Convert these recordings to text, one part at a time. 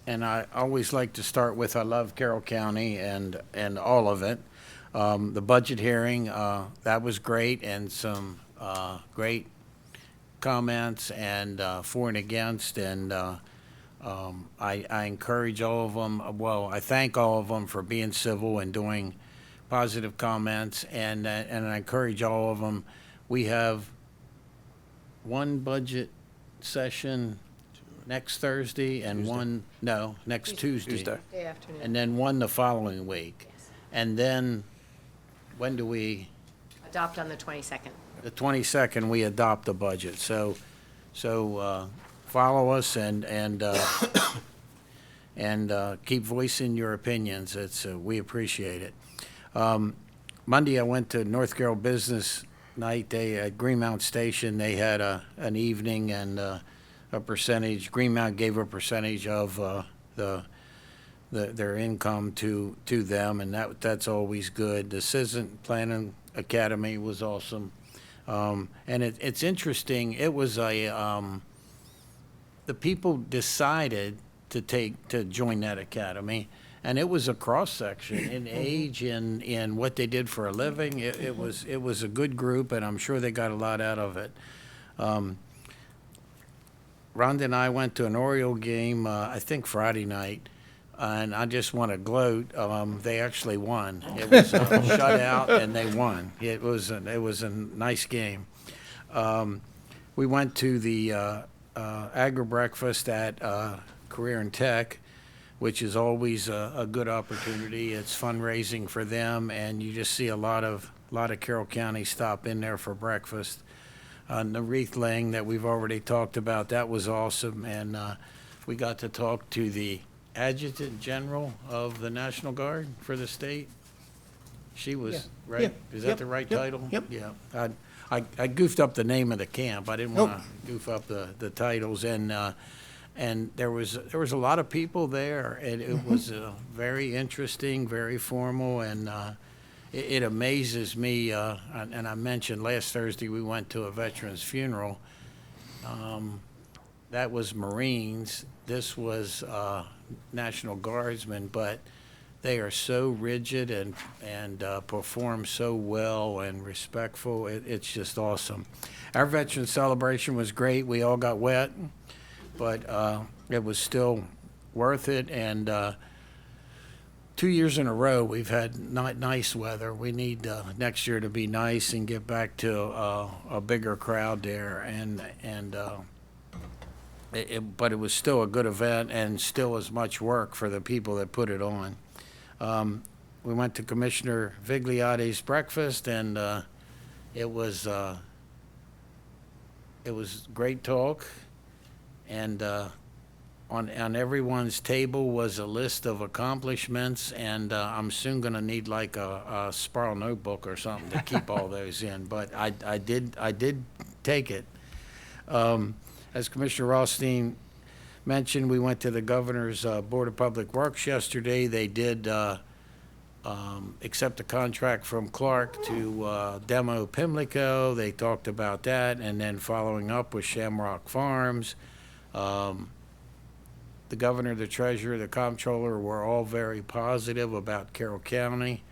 and I always like to start with I love Carroll County and all of it. The budget hearing, that was great, and some great comments and for and against, and I encourage all of them. Well, I thank all of them for being civil and doing positive comments, and I encourage all of them. We have one budget session next Thursday and Tuesday. one, no, next Tuesday. Tuesday. Day afternoon. And then one the following week. Yes. And then, when do we, Adopt on the 22nd. the 22nd, we adopt the budget. So follow us and keep voicing your opinions. We appreciate it. Monday, I went to North Carroll Business Night. They, at Greenmount Station, they had an evening and a percentage, Greenmount gave a percentage of their income to them, and that's always good. The Citizen Planning Academy was awesome. And it's interesting, it was the people decided to join that academy, and it was a cross-section in age, in what they did for a living. It was a good group, and I'm sure they got a lot out of it. Rhonda and I went to an Oriole game, I think Friday night, and I just want to gloat. They actually won. It was a shutout, and they won. It was a nice game. We went to the Agri Breakfast at Career and Tech, which is always a good opportunity. It's fundraising for them, and you just see a lot of Carroll County stop in there for breakfast. The wreath laying that we've already talked about, that was awesome, and we got to talk to the Adjutant General of the National Guard for the state. She was, right? Yeah. Is that Yep. the right Yep. title? Yep. Yeah. I goofed up the name of the camp. I didn't want to goof up the titles, and there was a lot of people there, and it was very interesting, very formal, and it amazes me. And I mentioned last Thursday we went to a veteran's funeral. That was Marines. This was National Guardsmen, but they are so rigid and perform so well and respectful. It's just awesome. Our veteran celebration was great. We all got wet, but it was still worth it. And 2 years in a row, we've had not nice weather. We need next year to be nice and get back to a bigger crowd there. But it was still a good event and still as much work for the people that put it on. We went to Commissioner Vigliotti's breakfast, and it was great talk. And on everyone's table was a list of accomplishments, and I'm soon going to need like a spiral notebook or something to keep all those in. But I did take it. As Commissioner Rothstein mentioned, we went to the Governor's Board of Public Works yesterday. They did accept a contract from Clark to demo Pimlico. They talked about that, and then following up with Shamrock Farms. The governor, the treasurer, the comptroller were all very positive about Carroll County.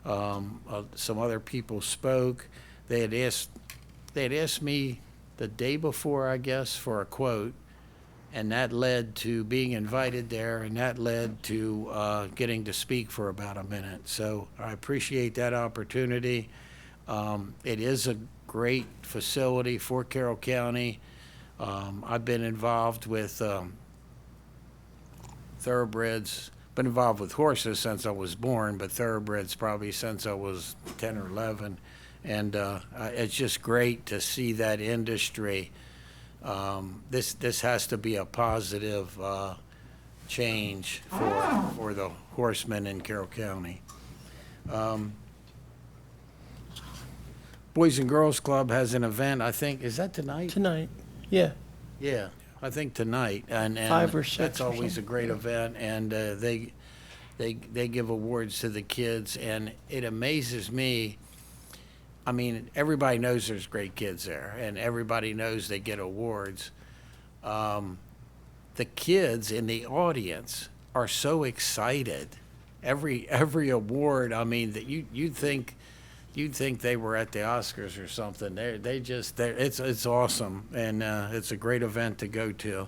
Some other people spoke. They had asked me the day before, I guess, for a quote, and that led to being invited there, and that led to getting to speak for about a minute. So I appreciate that opportunity. It is a great facility for Carroll County. I've been involved with thoroughbreds, been involved with horses since I was born, but thoroughbreds probably since I was 10 or 11. And it's just great to see that industry. This has to be a positive change for the horsemen in Carroll County. Boys and Girls Club has an event, I think, is that tonight? Tonight. Yeah. Yeah, I think tonight, and 5 or 6 that's or always a something. great event, and they give awards to the kids, and it amazes me. I mean, everybody knows there's great kids there, and everybody knows they get awards. the kids in the audience are so excited. Every award, I mean, that you'd think they were at the Oscars or something. It's awesome, and it's a great event to go to.